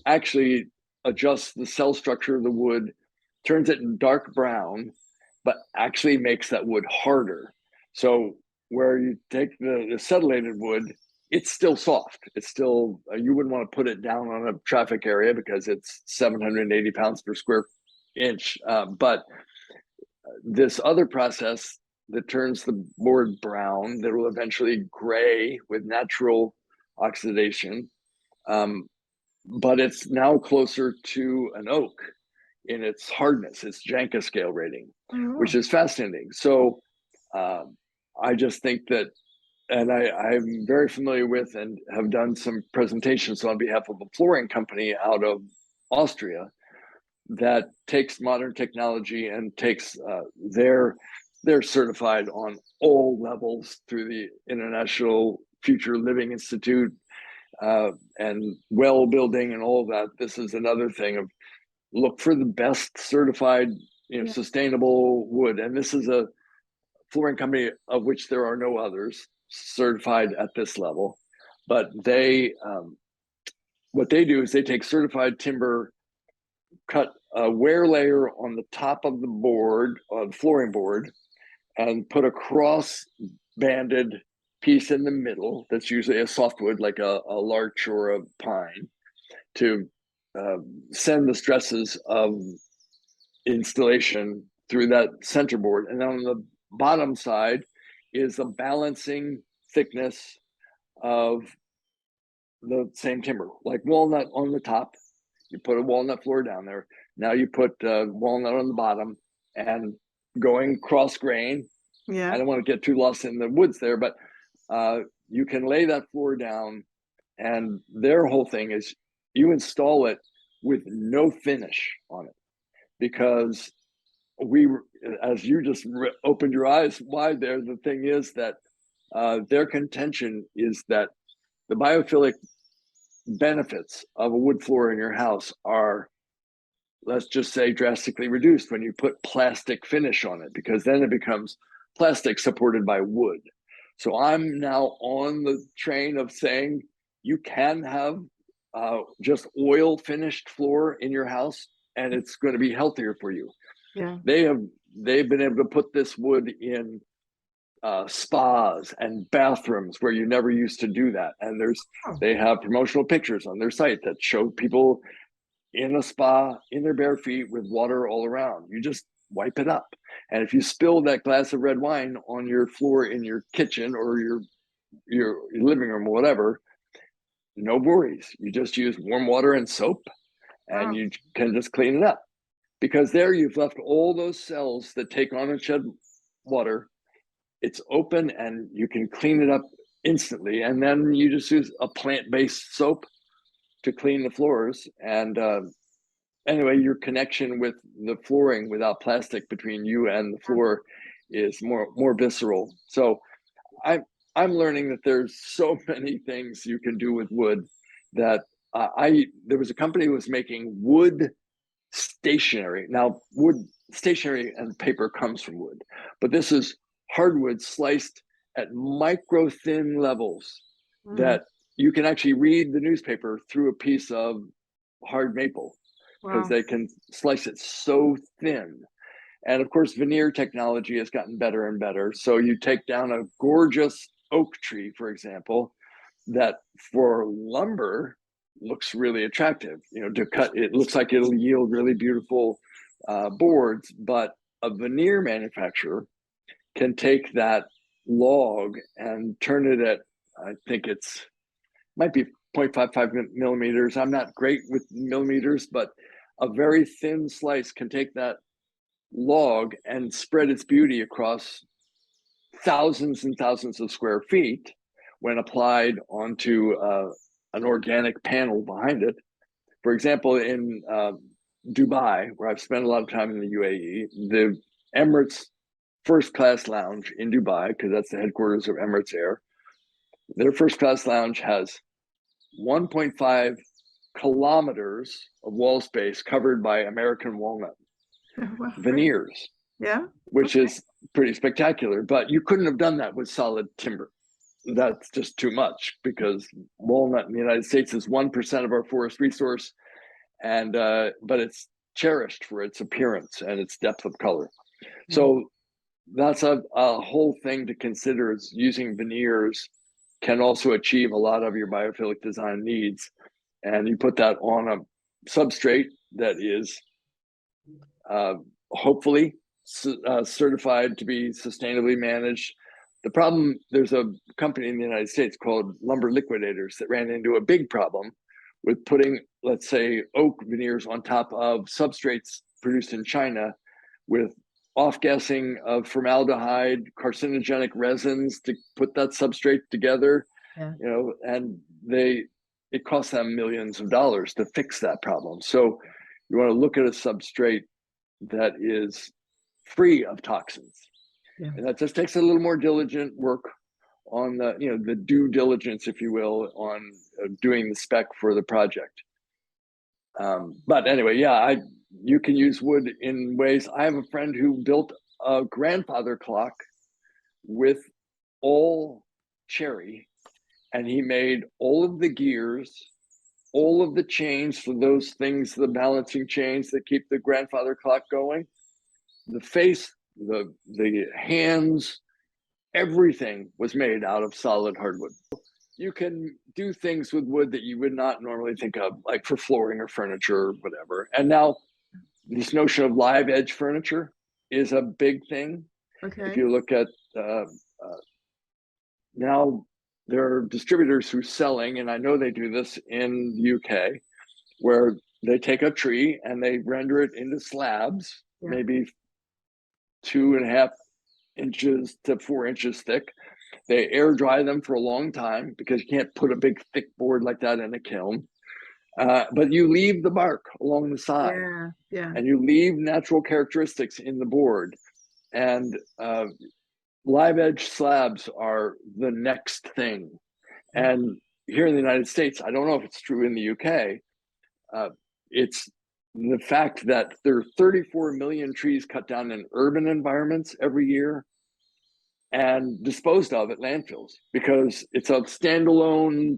actually adjusts the cell structure of the wood, turns it dark brown, but actually makes that wood harder. So where you take the acetylated wood, it's still soft. It's still, you wouldn't want to put it down on a traffic area because it's 780 pounds per square inch. But this other process that turns the board brown, that will eventually gray with natural oxidation, but it's now closer to an oak in its hardness, its Janka Scale rating, which is fascinating. So I just think that, and I'm very familiar with and have done some presentations on behalf of a flooring company out of Austria that takes modern technology and takes they're certified on all levels through the International Future Living Institute and well building and all of that. This is another thing of look for the best certified, sustainable wood. And this is a flooring company of which there are no others certified at this level. But they, what they do is they take certified timber, cut a wear layer on the top of the board, on the flooring board, and put a cross banded piece in the middle that's usually a softwood like a larch or a pine to send the stresses of installation through that center board. And then on the bottom side is a balancing thickness of the same timber, like walnut on the top. You put a walnut floor down there. Now you put walnut on the bottom, and going cross grain. I don't want to get too lost in the woods there, but you can lay that floor down, and their whole thing is you install it with no finish on it, because as you just opened your eyes wide there, the thing is that their contention is that the biophilic benefits of a wood floor in your house are, let's just say, drastically reduced when you put plastic finish on it, because then it becomes plastic supported by wood. So I'm now on the train of saying you can have just oil finished floor in your house, and it's going to be healthier for you. They've been able to put this wood in spas and bathrooms where you never used to do that. And they have promotional pictures on their site that show people in a spa in their bare feet with water all around. You just wipe it up. And if you spill that glass of red wine on your floor in your kitchen or your living room or whatever, no worries. You just use warm water and soap, and you can just clean it up. Because there you've left all those cells that take on and shed water. It's open and you can clean it up instantly. And then you just use a plant-based soap to clean the floors. And anyway, your connection with the flooring without plastic between you and the floor is more visceral. So I'm learning that there's so many things you can do with wood that there was a company that was making wood stationary. Now, wood, stationary and paper comes from wood, but this is hardwood sliced at micro thin levels that you can actually read the newspaper through a piece of hard maple because they can slice it so thin. And of course, veneer technology has gotten better and better. So you take down a gorgeous oak tree, for example, that for lumber looks really attractive. You know, to cut, it looks like it'll yield really beautiful boards, but a veneer manufacturer can take that log and turn it at, I think it's, might be 0.55 millimeters. I'm not great with millimeters, but a very thin slice can take that log and spread its beauty across thousands and thousands of square feet when applied onto an organic panel behind it. For example, in Dubai, where I've spent a lot of time in the UAE, the Emirates first class lounge in Dubai, because that's the headquarters of Emirates Air, their first class lounge has 1.5 kilometers of wall space covered by American walnut veneers, which is pretty spectacular. But you couldn't have done that with solid timber. That's just too much, because walnut in the United States is 1% of our forest resource, and but it's cherished for its appearance and its depth of color. So that's a whole thing to consider, is using veneers can also achieve a lot of your biophilic design needs. And you put that on a substrate that is hopefully certified to be sustainably managed. The problem, there's a company in the United States called Lumber Liquidators that ran into a big problem with putting, let's say, oak veneers on top of substrates produced in China with off-gassing of formaldehyde, carcinogenic resins to put that substrate together, you know, and it costs them millions of dollars to fix that problem. So you want to look at a substrate that is free of toxins. And that just takes a little more diligent work on the, you know, the due diligence, if you will, on doing the spec for the project. But anyway, you can use wood in ways. I have a friend who built a grandfather clock with all cherry, and he made all of the gears, all of the chains for those things, the balancing chains that keep the grandfather clock going, the face, the hands, everything was made out of solid hardwood. You can do things with wood that you would not normally think of, like for flooring or furniture or whatever. And now this notion of live edge furniture is a big thing. If you look at now, there are distributors who are selling, and I know they do this in the UK, where they take a tree and they render it into slabs, maybe 2.5 inches to 4 inches thick. They air dry them for a long time, because you can't put a big thick board like that in a kiln. But you leave the bark along the side, and you leave natural characteristics in the board. And live edge slabs are the next thing. And here in the United States, I don't know if it's true in the UK, it's the fact that there are 34 million trees cut down in urban environments every year and disposed of at landfills, because it's a standalone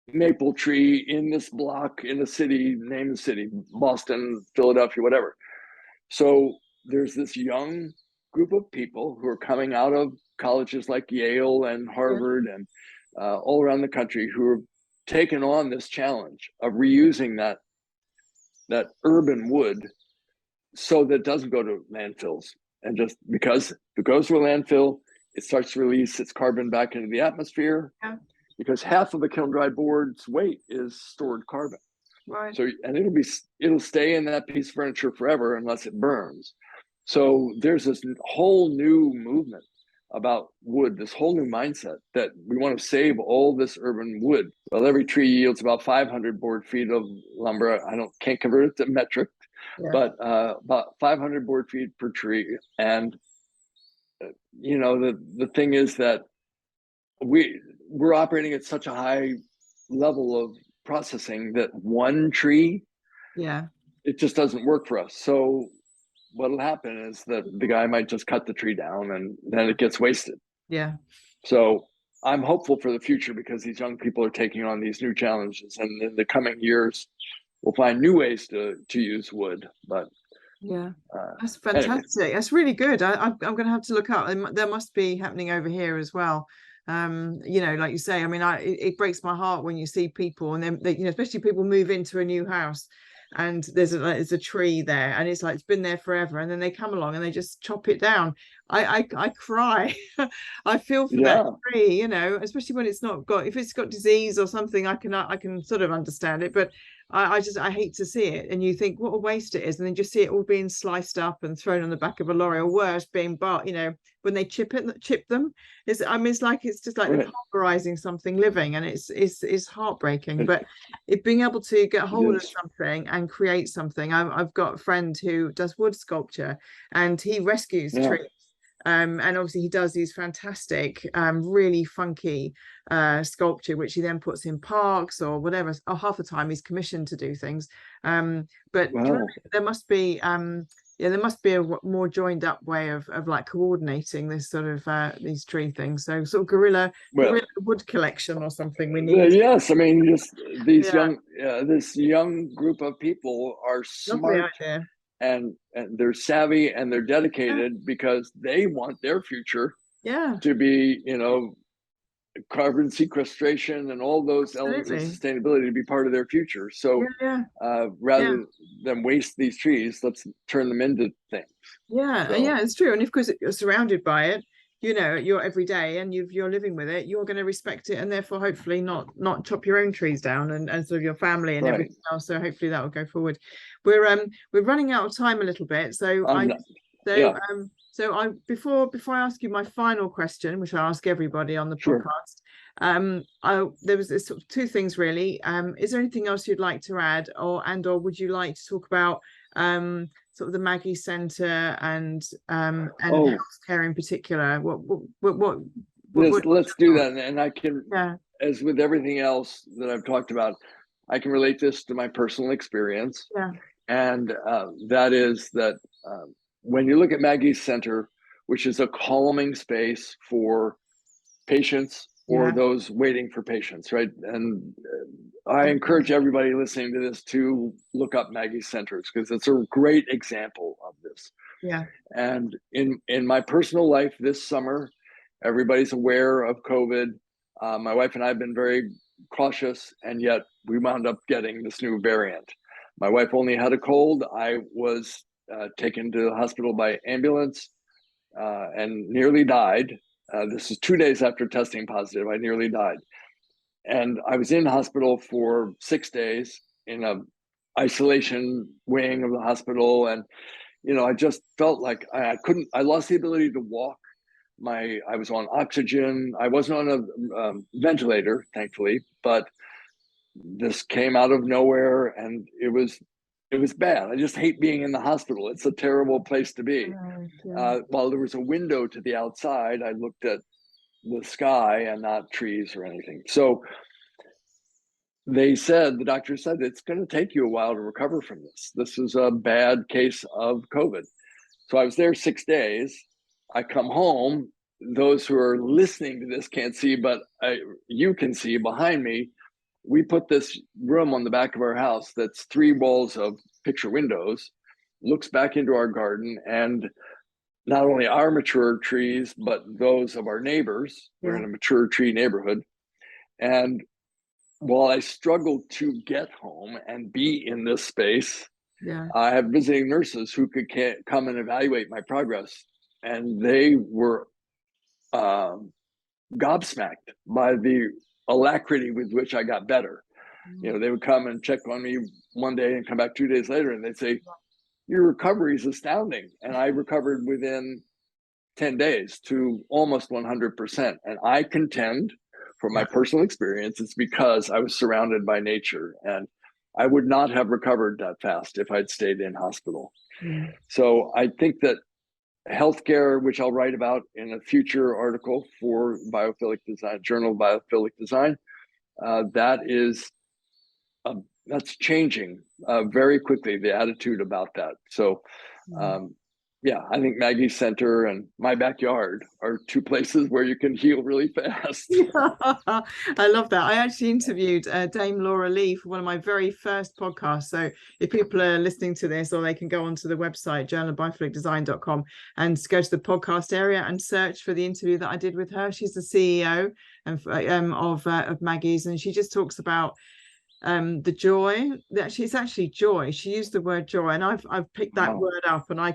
maple tree in this block in a city, name the city, Boston, Philadelphia, whatever. So there's this young group of people who are coming out of colleges like Yale and Harvard and all around the country, who have taken on this challenge of reusing that urban wood so that it doesn't go to landfills. And just because if it goes to a landfill, it starts to release its carbon back into the atmosphere, because half of the kiln dried board's weight is stored carbon. So, and it'll stay in that piece of furniture forever unless it burns. So there's this whole new movement about wood, this whole new mindset that we want to save all this urban wood. Well, every tree yields about 500 board feet of lumber. Can't convert it to metric, but about 500 board feet per tree. And you know, the thing is that we're operating at such a high level of processing that one tree it just doesn't work for us. So what'll happen is that the guy might just cut the tree down and then it gets wasted. Yeah. So I'm hopeful for the future because these young people are taking on these new challenges, and in the coming years, we'll find new ways to use wood. But Yeah, that's anyway. fantastic. That's really good. I'm going to have to look up. There must be happening over here as well. You know, like you say, I mean, it breaks my heart when you see people, and then you know, especially people move into a new house, and there's a tree there, and it's like it's been there forever, and then they come along and they just chop it down. I cry. I feel for that tree, you know, especially when it's not got, if it's got disease or something, I can sort of understand it, but I hate to see it, and you think what a waste it is, and then just see it all being sliced up and thrown on the back of a lorry, or worse, being you know, when they chip them. I mean, it's just like they're pulverizing something living, and it's heartbreaking. But being able to get hold of something and create something. I've got a friend who does wood sculpture, and he rescues trees. And obviously he does these fantastic, really funky sculpture, which he then puts in parks or whatever. Or half the time he's commissioned to do things. But there must be there must be a more joined up way of like coordinating this sort of these tree things. So sort of guerrilla wood collection or something we need. Yes, I mean, just these this young group of people are smart. And they're savvy and they're dedicated because they want their future to be, you know, carbon sequestration and all those elements of sustainability to be part of their future. So rather than waste these trees, let's turn them into things. Yeah, it's true. And of course you're surrounded by it, you know, you're every day, and you're living with it, you're going to respect it, and therefore hopefully not chop your own trees down, and sort of your family and everything else. So hopefully that will go forward. We're running out of time a little bit, so before I ask you my final question, which I ask everybody on the podcast, there was sort of two things really. Is there anything else you'd like to add, or would you like to talk about sort of the Maggie Centre and healthcare in particular? Let's do that, and I can, as with everything else that I've talked about, I can relate this to my personal experience. And that is that when you look at Maggie's Center, which is a calming space for patients or those waiting for patients, right? And I encourage everybody listening to this to look up Maggie's Centers, because it's a great example of this. And in my personal life this summer, everybody's aware of COVID. My wife and I have been very cautious, and yet we wound up getting this new variant. My wife only had a cold. I was taken to the hospital by ambulance and nearly died. This is 2 days after testing positive. I nearly died. And I was in hospital for 6 days in a isolation wing of the hospital. And, you know, I just felt like I lost the ability to walk. I was on oxygen. I wasn't on a ventilator, thankfully, but this came out of nowhere, and it was bad. I just hate being in the hospital. It's a terrible place to be. While there was a window to the outside, I looked at the sky and not trees or anything. So the doctor said, it's going to take you a while to recover from this. This is a bad case of COVID. So I was there 6 days. I come home. Those who are listening to this can't see, but you can see behind me. We put this room on the back of our house that's 3 walls of picture windows, looks back into our garden, and not only our mature trees, but those of our neighbors. We're in a mature tree neighborhood. And while I struggled to get home and be in this space, I have visiting nurses who could come and evaluate my progress. And they were gobsmacked by the alacrity with which I got better. You know, they would come and check on me one day and come back 2 days later, and they'd say, your recovery is astounding. And I recovered within 10 days to almost 100%. And I contend, from my personal experience, it's because I was surrounded by nature, and I would not have recovered that fast if I'd stayed in hospital. So I think that healthcare, which I'll write about in a future article for Biophilic Design, Journal of Biophilic Design, that is that's changing very quickly, the attitude about that. So yeah, I think Maggie's Center and my backyard are two places where you can heal really fast. I love that. I actually interviewed Dame Laura Lee for one of my very first podcasts. So if people are listening to this, or they can go onto the website, journalofbiophilicdesign.com, and go to the podcast area and search for the interview that I did with her. She's the CEO of Maggie's, and she just talks about the joy. It's actually joy. She used the word joy, and I've picked that word up, and I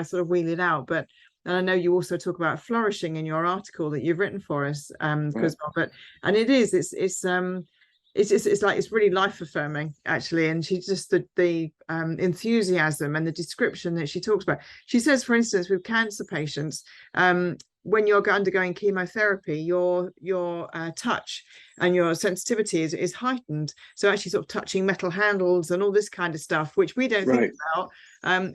sort of wheel it out. But and I know you also talk about flourishing in your article that you've written for us, Criswell. But and it's like it's really life affirming, actually. And she just the enthusiasm and the description that she talks about. She says, for instance, with cancer patients, when you're undergoing chemotherapy, your touch and your sensitivity is heightened. So actually sort of touching metal handles and all this kind of stuff, which we don't think about,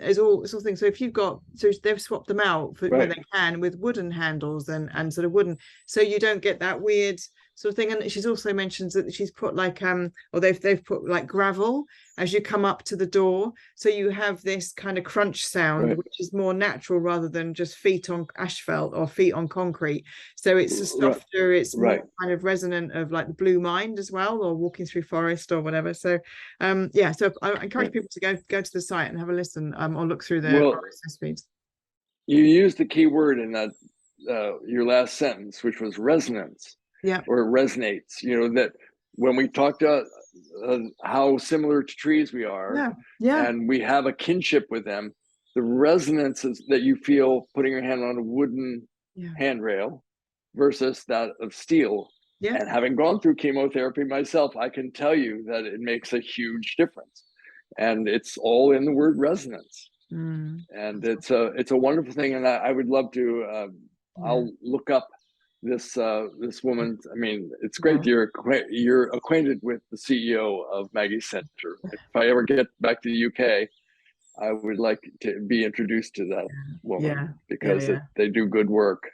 is all sort of things. So if you've got, so they've swapped them out where they can with wooden handles and sort of wooden, so you don't get that weird sort of thing. And she's also mentioned that she's put like or they've put like gravel as you come up to the door, so you have this kind of crunch sound, which is more natural rather than just feet on asphalt or feet on concrete. So it's a softer, it's more kind of resonant of like the blue mind as well, or walking through forest or whatever. So yeah, so I encourage people to go to the site and have a listen, or look through the RSS feeds. You used the key word in that your last sentence, which was resonance. Or it resonates, that when we talked about how similar to trees we are, and we have a kinship with them, the resonances that you feel putting your hand on a wooden handrail versus that of steel. And having gone through chemotherapy myself, I can tell you that it makes a huge difference. And it's all in the word resonance. And it's a wonderful thing. And I would love to, I'll look up this woman. I mean, it's great you're acquainted with the CEO of Maggie's Center. If I ever get back to the UK, I would like to be introduced to that woman, because they do good work.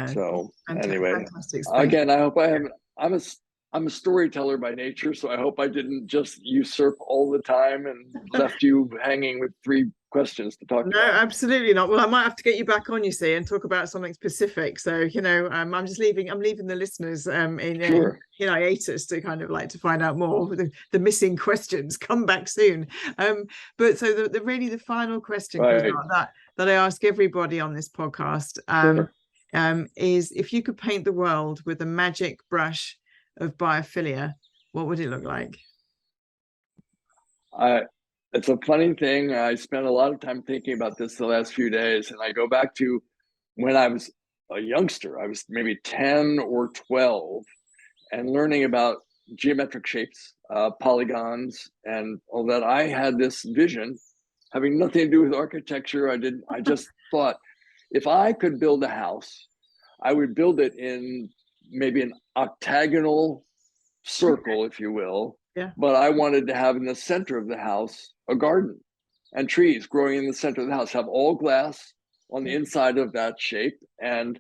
So anyway, again, I hope I'm a storyteller by nature, so I hope I didn't just usurp all the time and left you hanging with 3 questions to talk about. No, absolutely not. Well, I might have to get you back on, you see, and talk about something specific. So, I'm leaving the listeners in hiatus to kind of like to find out more. The missing questions come back soon. But so the final question that I ask everybody on this podcast is, if you could paint the world with a magic brush of biophilia, what would it look like? It's a funny thing. I spent a lot of time thinking about this the last few days, and I go back to when I was a youngster. I was maybe 10 or 12, and learning about geometric shapes, polygons, and all that. I had this vision having nothing to do with architecture. I just thought, if I could build a house, I would build it in maybe an octagonal circle, if you will. But I wanted to have in the center of the house a garden and trees growing in the center of the house, have all glass on the inside of that shape. And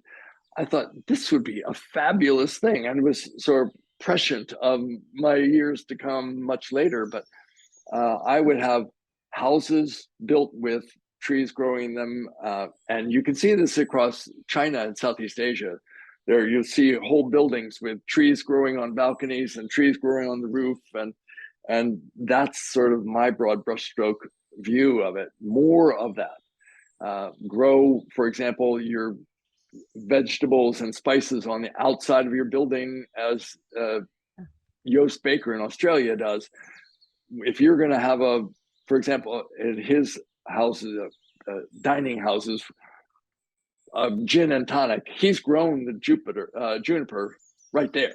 I thought this would be a fabulous thing. And it was sort of prescient of my years to come much later. But I would have houses built with trees growing in them. And you can see this across China and Southeast Asia. There you'll see whole buildings with trees growing on balconies and trees growing on the roof, and that's sort of my broad brushstroke view of it. More of that. Grow, for example, your vegetables and spices on the outside of your building, as Joost Baker in Australia does. If you're going to have for example, in his houses, dining houses, gin and tonic, he's grown the juniper right there.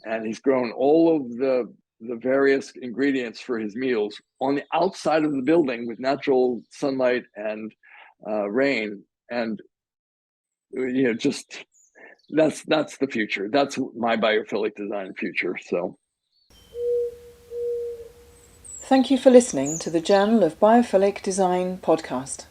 And he's grown all of the various ingredients for his meals on the outside of the building with natural sunlight and rain. And just that's the future. That's my biophilic design future. So thank you for listening to the Journal of Biophilic Design podcast.